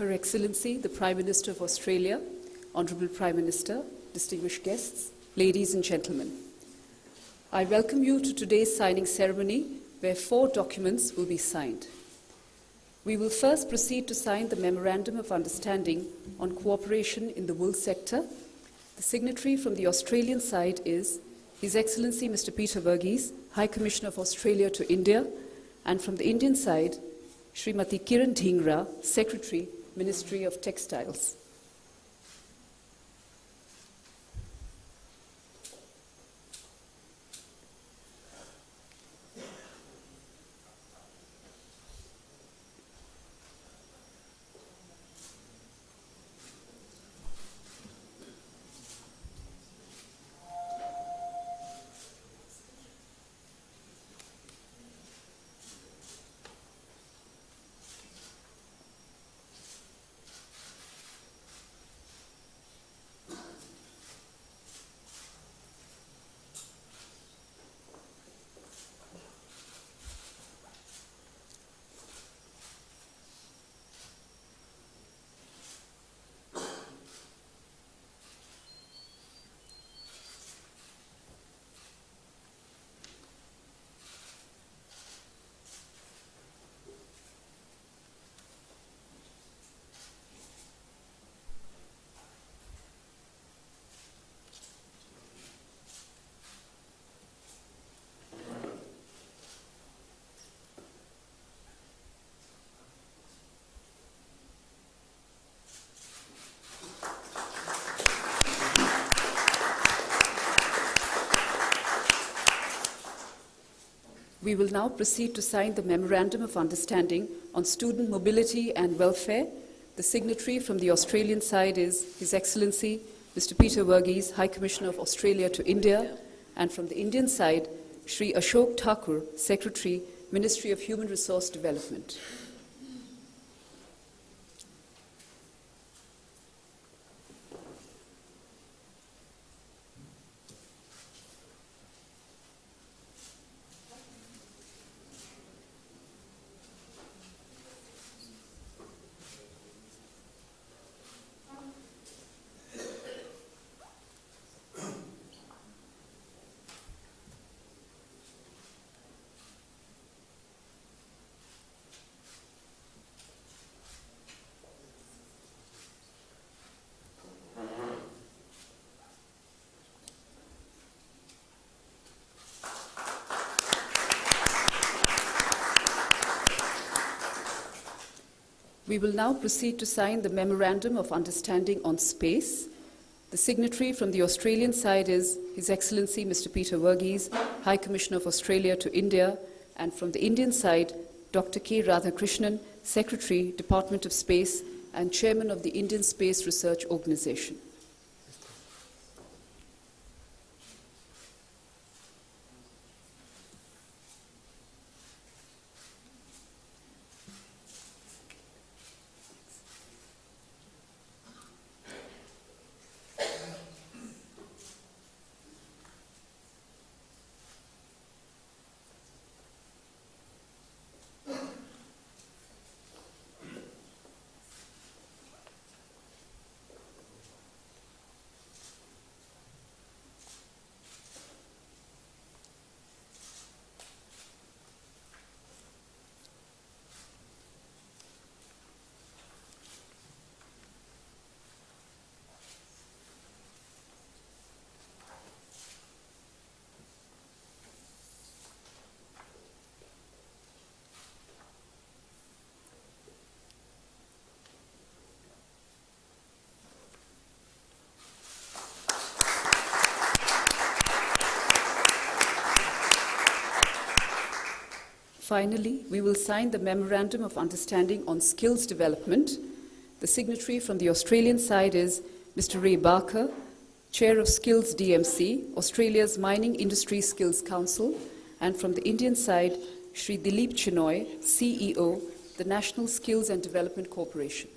Her Excellency, the Prime Minister of Australia, Honourable Prime Minister, distinguished guests, ladies and gentlemen. I welcome you to today's signing ceremony, where 4 documents will be signed. We will first proceed to sign the Memorandum of Understanding on Cooperation in the Wool Sector. The signatory from the Australian side is His Excellency Mr. Peter Verghese, High Commissioner of Australia to India, and from the Indian side, Srimati Kiran Dhingra, Secretary, Ministry of Textiles. We will now proceed to sign the Memorandum of Understanding on Student Mobility and Welfare. The signatory from the Australian side is His Excellency Mr. Peter Verghese, High Commissioner of Australia to India, and from the Indian side, Shri Ashok Thakur, Secretary, Ministry of Human Resource Development. We will now proceed to sign the Memorandum of Understanding on Space. The signatory from the Australian side is His Excellency Mr. Peter Verghese, High Commissioner of Australia to India, and from the Indian side, Dr. K. Radhakrishnan, Secretary, Department of Space, and Chairman of the Indian Space Research Organisation. Finally, we will sign the Memorandum of Understanding on Skills Development. The signatory from the Australian side is Mr. Ray Barker, Chair of Skills DMC, Australia's Mining Industry Skills Council, and from the Indian side, Shri Dilip Chinoy, CEO, the National Skills and Development Corporation.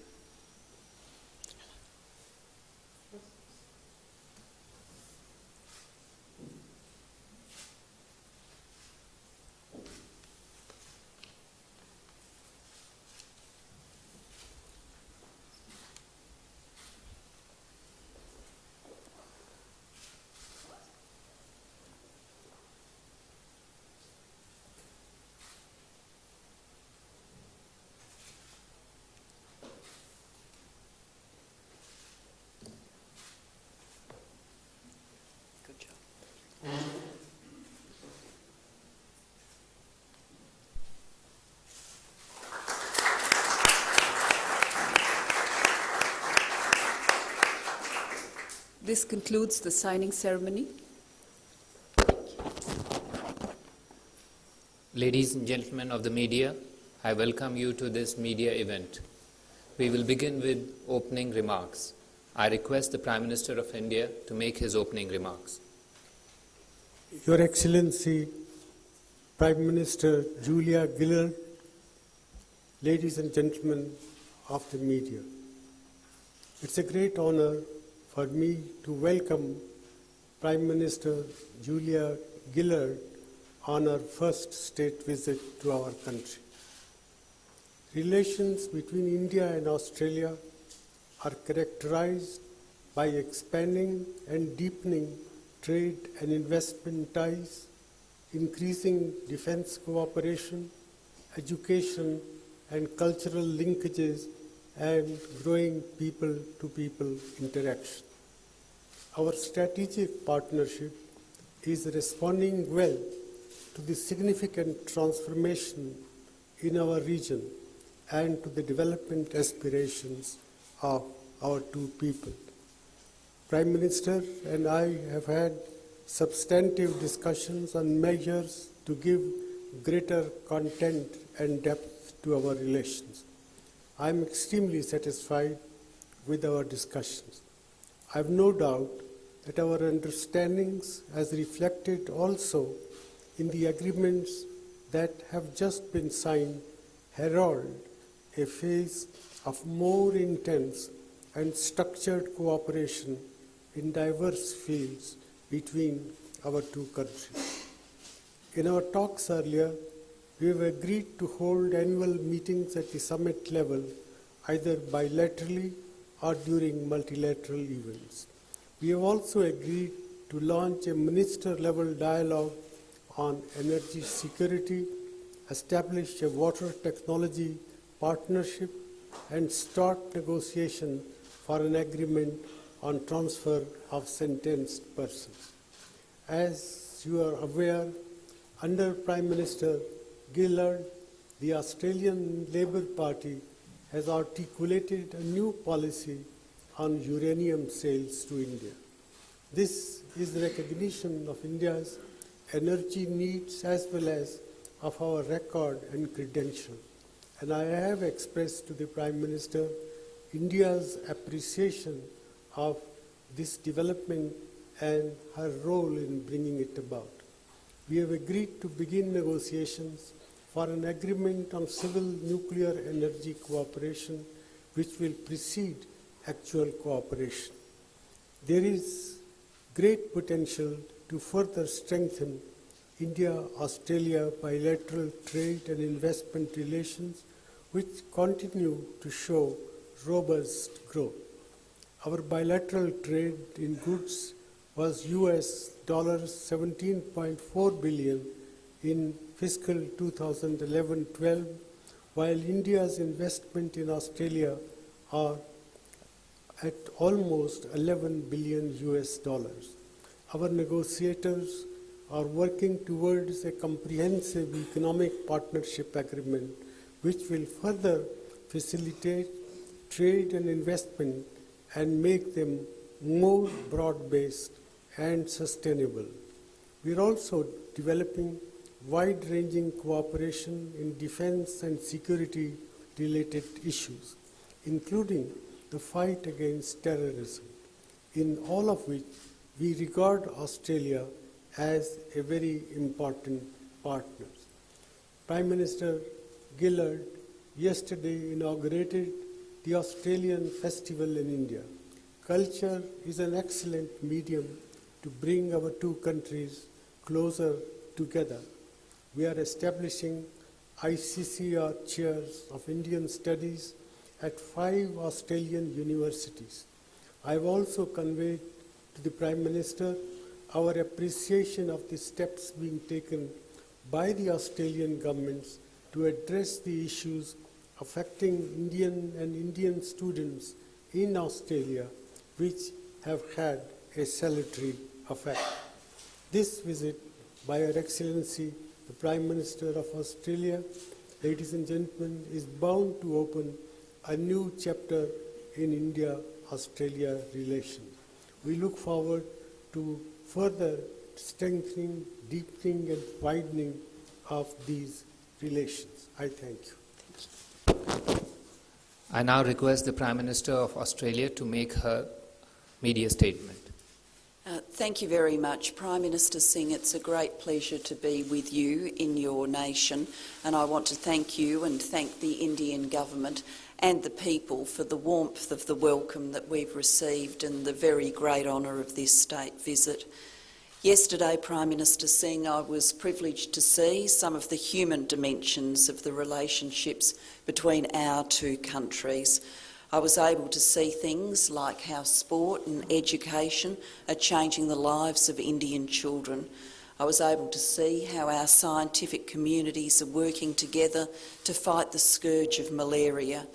This concludes the signing ceremony. Ladies and gentlemen of the media, I welcome you to this media event. We will begin with opening remarks. I request the Prime Minister of India to make his opening remarks. Your Excellency, Prime Minister Julia Gillard, ladies and gentlemen of the media, it's a great honor for me to welcome Prime Minister Julia Gillard on her first state visit to our country. Relations between India and Australia are characterized by expanding and deepening trade and investment ties, increasing defense cooperation, education and cultural linkages, and growing people-to-people interaction. Our strategic partnership is responding well to the significant transformation in our region and to the development aspirations of our two people. Prime Minister and I have had substantive discussions on measures to give greater content and depth to our relations. I am extremely satisfied with our discussions. I have no doubt that our understandings, as reflected also in the agreements that have just been signed, herald a phase of more intense and structured cooperation in diverse fields between our two countries. In our talks earlier, we have agreed to hold annual meetings at the summit level, either bilaterally or during multilateral events. We have also agreed to launch a minister-level dialogue on energy security, establish a water technology partnership, and start negotiation for an agreement on transfer of sentenced persons. As you are aware, under Prime Minister Gillard, the Australian Labor Party has articulated a new policy on uranium sales to India. This is recognition of India's energy needs as well as of our record and credential. And I have expressed to the Prime Minister India's appreciation of this development and her role in bringing it about. We have agreed to begin negotiations for an agreement on civil nuclear energy cooperation, which will precede actual cooperation. There is great potential to further strengthen India-Australia bilateral trade and investment relations, which continue to show robust growth. Our bilateral trade in goods was US $17.4 billion in fiscal 2011-12, while India's investment in Australia are at almost 11 billion US dollars. Our negotiators are working towards a comprehensive economic partnership agreement which will further facilitate trade and investment and make them more broad-based and sustainable. We are also developing wide-ranging cooperation in defense and security-related issues, including the fight against terrorism, in all of which we regard Australia as a very important partner. Prime Minister Gillard yesterday inaugurated the Australian Festival in India. Culture is an excellent medium to bring our two countries closer together. We are establishing ICCR chairs of Indian studies at 5 Australian universities. I have also conveyed to the Prime Minister our appreciation of the steps being taken by the Australian governments to address the issues affecting Indian students in Australia, which have had a salutary effect. This visit by Her Excellency, the Prime Minister of Australia, ladies and gentlemen, is bound to open a new chapter in India-Australia relations. We look forward to further strengthening, deepening and widening of these relations. I thank you. I now request the Prime Minister of Australia to make her media statement. Thank you very much, Prime Minister Singh. It's a great pleasure to be with you in your nation, and I want to thank you and thank the Indian government and the people for the warmth of the welcome that we've received and the very great honour of this state visit. Yesterday, Prime Minister Singh, I was privileged to see some of the human dimensions of the relationships between our two countries. I was able to see things like how sport and education are changing the lives of Indian children. I was able to see how our scientific communities are working together to fight the scourge of malaria.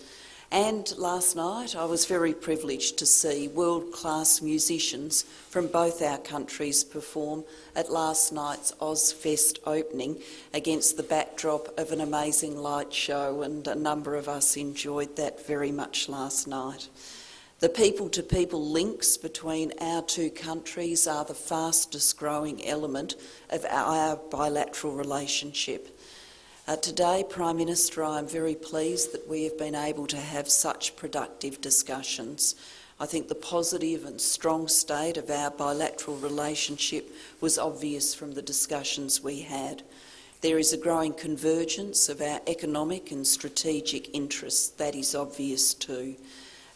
And last night I was very privileged to see world-class musicians from both our countries perform at last night's Ozfest opening against the backdrop of an amazing light show, and a number of us enjoyed that very much last night. The people-to-people links between our two countries are the fastest growing element of our bilateral relationship. Today, Prime Minister, I am very pleased that we have been able to have such productive discussions. I think the positive and strong state of our bilateral relationship was obvious from the discussions we had. There is a growing convergence of our economic and strategic interests. That is obvious too.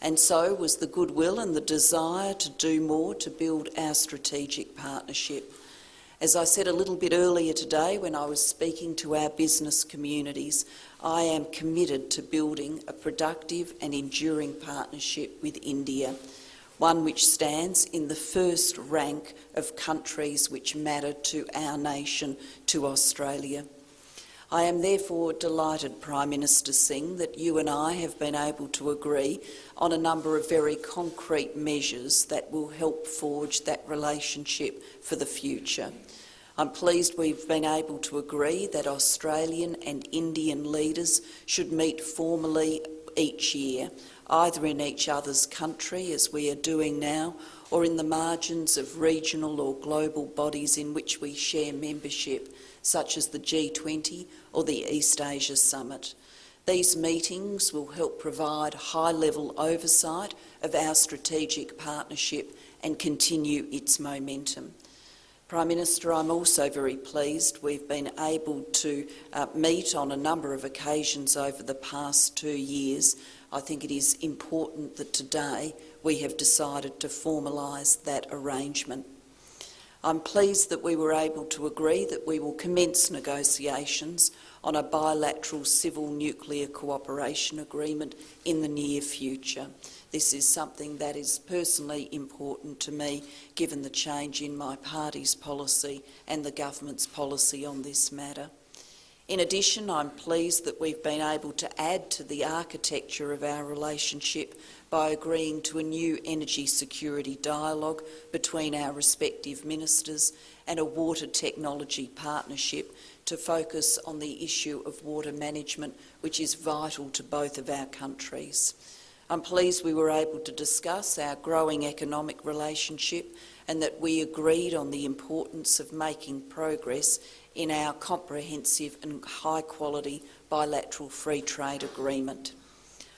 And so was the goodwill and the desire to do more to build our strategic partnership. As I said a little bit earlier today when I was speaking to our business communities, I am committed to building a productive and enduring partnership with India, one which stands in the first rank of countries which matter to our nation, to Australia. I am therefore delighted, Prime Minister Singh, that you and I have been able to agree on a number of very concrete measures that will help forge that relationship for the future. I'm pleased we've been able to agree that Australian and Indian leaders should meet formally each year, either in each other's country, as we are doing now, or in the margins of regional or global bodies in which we share membership, such as the G20 or the East Asia Summit. These meetings will help provide high-level oversight of our strategic partnership and continue its momentum. Prime Minister, I'm also very pleased we've been able to meet on a number of occasions over the past 2 years. I think it is important that today we have decided to formalise that arrangement. I'm pleased that we were able to agree that we will commence negotiations on a bilateral civil nuclear cooperation agreement in the near future. This is something that is personally important to me, given the change in my party's policy and the government's policy on this matter. In addition, I'm pleased that we've been able to add to the architecture of our relationship by agreeing to a new energy security dialogue between our respective ministers and a water technology partnership to focus on the issue of water management, which is vital to both of our countries. I'm pleased we were able to discuss our growing economic relationship and that we agreed on the importance of making progress in our comprehensive and high-quality bilateral free trade agreement.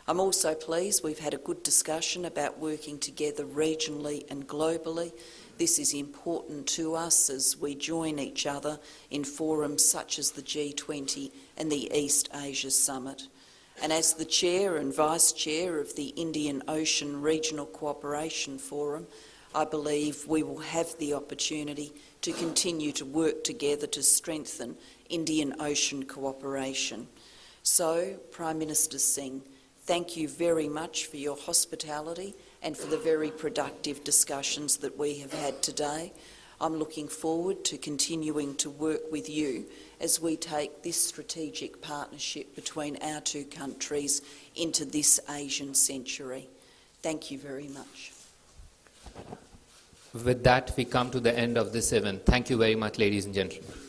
I'm also pleased we've had a good discussion about working together regionally and globally. This is important to us as we join each other in forums such as the G20 and the East Asia Summit. And as the Chair and Vice Chair of the Indian Ocean Regional Cooperation Forum, I believe we will have the opportunity to continue to work together to strengthen Indian Ocean cooperation. So, Prime Minister Singh, thank you very much for your hospitality and for the very productive discussions that we have had today. I'm looking forward to continuing to work with you as we take this strategic partnership between our two countries into this Asian century. Thank you very much. With that, we come to the end of this event. Thank you very much, ladies and gentlemen.